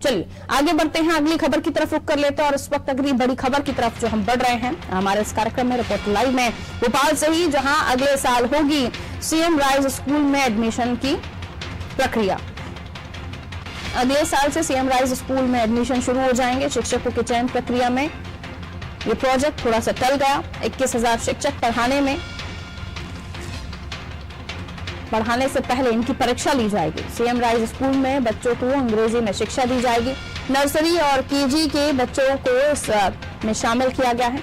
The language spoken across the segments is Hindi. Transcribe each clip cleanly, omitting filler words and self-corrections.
चलिए आगे बढ़ते हैं, अगली खबर की तरफ रुख कर लेते हैं और इस वक्त अगली बड़ी खबर की तरफ जो हम बढ़ रहे हैं हमारे इस कार्यक्रम में रिपोर्ट लाइव में भोपाल से ही, जहां अगले साल होगी सीएम राइज स्कूल में एडमिशन की प्रक्रिया। अगले साल से सीएम राइज स्कूल में एडमिशन शुरू हो जाएंगे। शिक्षकों के चयन प्रक्रिया में ये प्रोजेक्ट थोड़ा सा टल गया। 21,000 शिक्षक पढ़ाने से पहले इनकी परीक्षा ली जाएगी। सीएम राइज स्कूल में बच्चों को अंग्रेजी में शिक्षा दी जाएगी। नर्सरी और केजी के बच्चों को इस में शामिल किया गया है।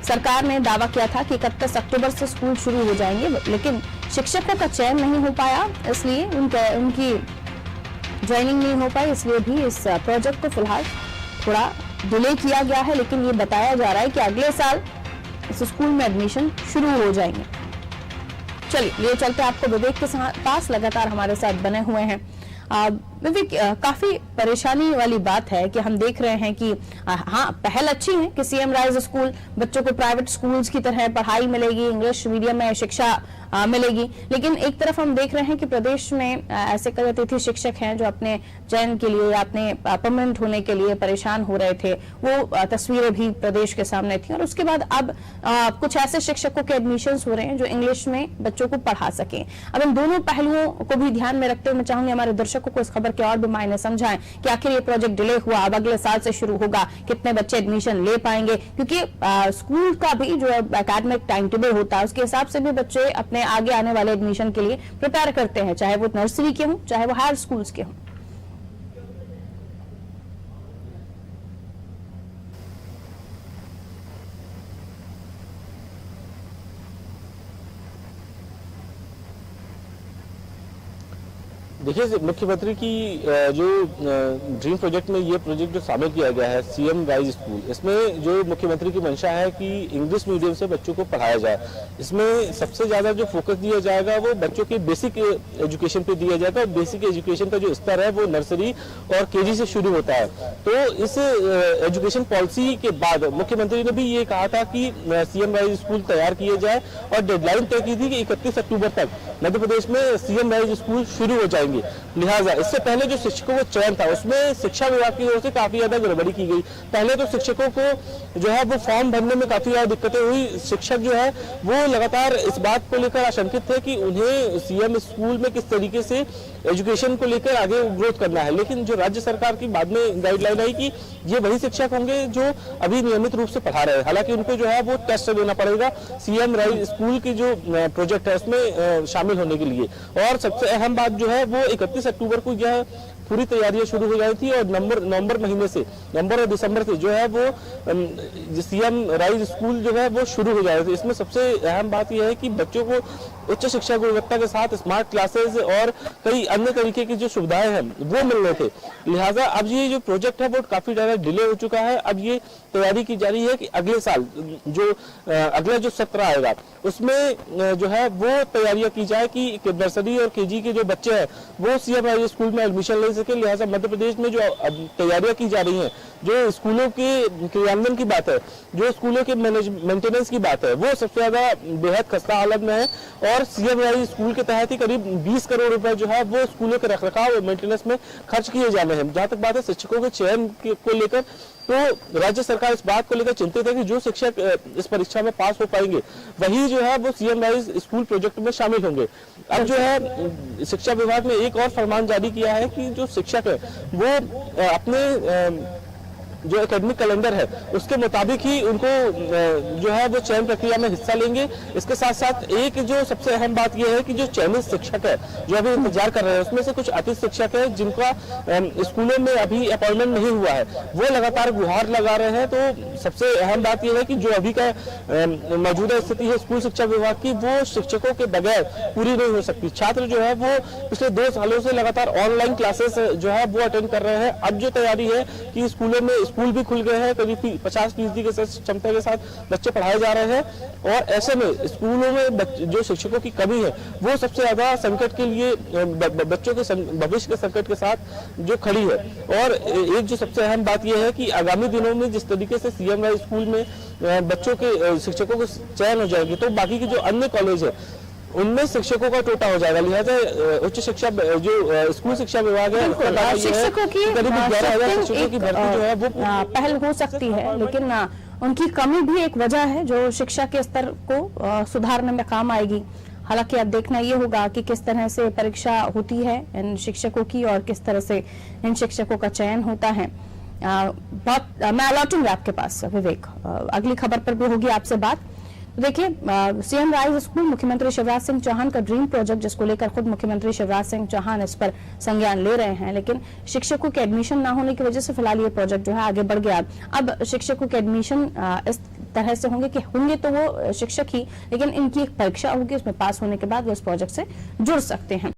सरकार ने दावा किया था कि 31 अक्टूबर से स्कूल शुरू हो जाएंगे, लेकिन शिक्षकों का चयन नहीं हो पाया, इसलिए उनकी ज्वाइनिंग नहीं हो पाई, इसलिए भी इस प्रोजेक्ट को फिलहाल थोड़ा डिले किया गया है। लेकिन ये बताया जा रहा है कि अगले साल इस स्कूल में एडमिशन शुरू हो जाएंगे। चलिए ये चलते आपको विवेक के पास लगातार हमारे साथ बने हुए हैं। विवेक, काफी परेशानी वाली बात है कि हम देख रहे हैं कि हाँ, पहल अच्छी है कि सीएम राइज स्कूल बच्चों को प्राइवेट स्कूल्स की तरह पढ़ाई मिलेगी, इंग्लिश मीडियम में शिक्षा मिलेगी, लेकिन एक तरफ हम देख रहे हैं कि प्रदेश में ऐसे कई अतिथि शिक्षक हैं जो अपने चयन के लिए, अपने परमानेंट होने के लिए परेशान हो रहे थे। वो तस्वीरें भी प्रदेश के सामने थी और उसके बाद अब कुछ ऐसे शिक्षकों के एडमिशंस हो रहे हैं जो इंग्लिश में बच्चों को पढ़ा सकें। अब इन दोनों पहलुओं को भी ध्यान में रखते हुए मैं चाहूंगी हमारे दर्शकों को इस खबर के और भी मायने समझाएं कि आखिर ये प्रोजेक्ट डिले हुआ, अब अगले साल से शुरू होगा, कितने बच्चे एडमिशन ले पाएंगे, क्योंकि स्कूल का भी जो एकेडमिक टाइम टेबल होता है उसके हिसाब से भी बच्चे अपने आगे आने वाले एडमिशन के लिए प्रिपेयर करते हैं, चाहे वो नर्सरी के हों चाहे वो हायर स्कूल्स के हों। देखिए, मुख्यमंत्री की जो ड्रीम प्रोजेक्ट में ये प्रोजेक्ट जो शामिल किया गया है सीएम राइज स्कूल, इसमें जो मुख्यमंत्री की मंशा है कि इंग्लिश मीडियम से बच्चों को पढ़ाया जाए। इसमें सबसे ज्यादा जो फोकस दिया जाएगा वो बच्चों के बेसिक एजुकेशन पे दिया जाएगा। बेसिक एजुकेशन का जो स्तर है वो नर्सरी और केजी से शुरू होता है। तो इस एजुकेशन पॉलिसी के बाद मुख्यमंत्री ने भी ये कहा था कि सीएम राइज स्कूल तैयार किए जाए और डेडलाइन तय की थी कि 31 अक्टूबर तक मध्य प्रदेश में सीएम राइज स्कूल शुरू हो जाएंगे। लिहाजा इससे पहले जो शिक्षकों का चयन था उसमें शिक्षा विभाग की ओर से काफी ज्यादा गड़बड़ी की गई। पहले तो शिक्षकों को जो है वो फॉर्म भरने में काफी ज्यादा दिक्कतें हुई। शिक्षक जो है वो लगातार इस बात को लेकर आशंकित थे कि उन्हें सीएम स्कूल में किस तरीके से एजुकेशन को लेकर आगे ग्रोथ करना है। लेकिन जो राज्य सरकार की बाद में गाइडलाइन आई कि ये वही शिक्षक होंगे जो अभी नियमित रूप से पढ़ा रहे हैं। हालांकि उनको जो है वो टेस्ट देना पड़ेगा सीएम राइज स्कूल की जो प्रोजेक्ट है उसमें शामिल होने के लिए। और सबसे अहम बात जो है वो 31 अक्टूबर को यह पूरी तैयारियां शुरू हो गई थी और नवंबर महीने से, नवंबर और दिसंबर से जो है वो सीएम राइज स्कूल जो है वो शुरू हो जाए थे। इसमें सबसे अहम बात यह है कि बच्चों को उच्च शिक्षा गुणवत्ता के साथ स्मार्ट क्लासेस और कई अन्य तरीके की जो सुविधाएं हैं वो मिल रहे थे। लिहाजा अब ये जो प्रोजेक्ट है वो काफी ज्यादा डिले हो चुका है। अब ये तैयारी की जा रही है कि अगले साल जो अगला जो सत्र आएगा उसमें जो है वो तैयारियां की जाए कि नर्सरी और केजी के जो बच्चे हैं वो सीएम राइज स्कूल में एडमिशन ले सके। लिहाजा मध्य प्रदेश में जो तैयारियां की जा रही हैं, जो स्कूलों के क्रियान्वयन की बात है, जो स्कूलों के मेंटेनेंस की बात है, वो सबसे ज्यादा बेहद खस्ता हालत में है। और सीएम राइज स्कूल के तहत ही करीब 20 करोड़ रुपए जो है वो स्कूलों के रखरखाव और मेंटेनेंस में खर्च किए जाने हैं। जहां तक बात है शिक्षकों के चयन को लेकर, तो राज्य सरकार इस बात को लेकर चिंतित है कि जो शिक्षक इस परीक्षा में पास हो पाएंगे वही जो है वो सीएम राइज स्कूल प्रोजेक्ट में शामिल होंगे। अब जो है शिक्षा विभाग ने एक और फरमान जारी किया है कि जो शिक्षक है वो अपने जो एकेडमिक कैलेंडर है उसके मुताबिक ही उनको जो है वो चयन प्रक्रिया में हिस्सा लेंगे। इसके साथ साथ एक जो सबसे अहम बात यह है कि जो चयनित शिक्षक है जो अभी इंतजार कर रहे हैं उसमें से कुछ अतिथि शिक्षक है जिनका स्कूलों में अभी अपॉइंटमेंट नहीं हुआ है, वो लगातार गुहार लगा रहे हैं। तो सबसे अहम बात यह है कि जो अभी का मौजूदा स्थिति है स्कूल शिक्षा विभाग की, वो शिक्षकों के बगैर पूरी नहीं हो सकती। छात्र जो है वो पिछले 2 सालों से लगातार ऑनलाइन क्लासेस जो है वो अटेंड कर रहे हैं। अब जो तैयारी है कि स्कूलों में स्कूल भी खुल गए हैं, करीब 50% की क्षमता के साथ बच्चे पढ़ाए जा रहे हैं। और ऐसे में स्कूलों में जो शिक्षकों की कमी है वो सबसे ज्यादा संकट के लिए, बच्चों के भविष्य के संकट के साथ जो खड़ी है। और एक जो सबसे अहम बात यह है कि आगामी दिनों में जिस तरीके से सीएम राइज स्कूल में बच्चों के शिक्षकों के चयन हो जाएंगे तो बाकी के जो अन्य कॉलेज है उनमें शिक्षकों का टोटा हो जाएगा। लिहाजा उच्च शिक्षा जो स्कूल शिक्षा विभाग है उसका दावा ये है शिक्षकों की कि करीब 11,000 शिक्षकों की भर्ती जो है वो पहल हो सकती है, लेकिन उनकी कमी भी एक वजह है जो शिक्षा के स्तर को सुधारने में काम आएगी। हालांकि अब देखना ये होगा कि किस तरह से परीक्षा होती है इन शिक्षकों की और किस तरह से इन शिक्षकों का चयन होता है। मैं लौटूंगी आपके पास विवेक, अगली खबर पर भी होगी आपसे बात। देखिए, सीएम राइज स्कूल मुख्यमंत्री शिवराज सिंह चौहान का ड्रीम प्रोजेक्ट, जिसको लेकर खुद मुख्यमंत्री शिवराज सिंह चौहान इस पर संज्ञान ले रहे हैं, लेकिन शिक्षकों के एडमिशन ना होने की वजह से फिलहाल ये प्रोजेक्ट जो है आगे बढ़ गया। अब शिक्षकों के एडमिशन इस तरह से होंगे तो वो शिक्षक ही, लेकिन इनकी एक परीक्षा होगी, उसमें पास होने के बाद वो इस प्रोजेक्ट से जुड़ सकते हैं।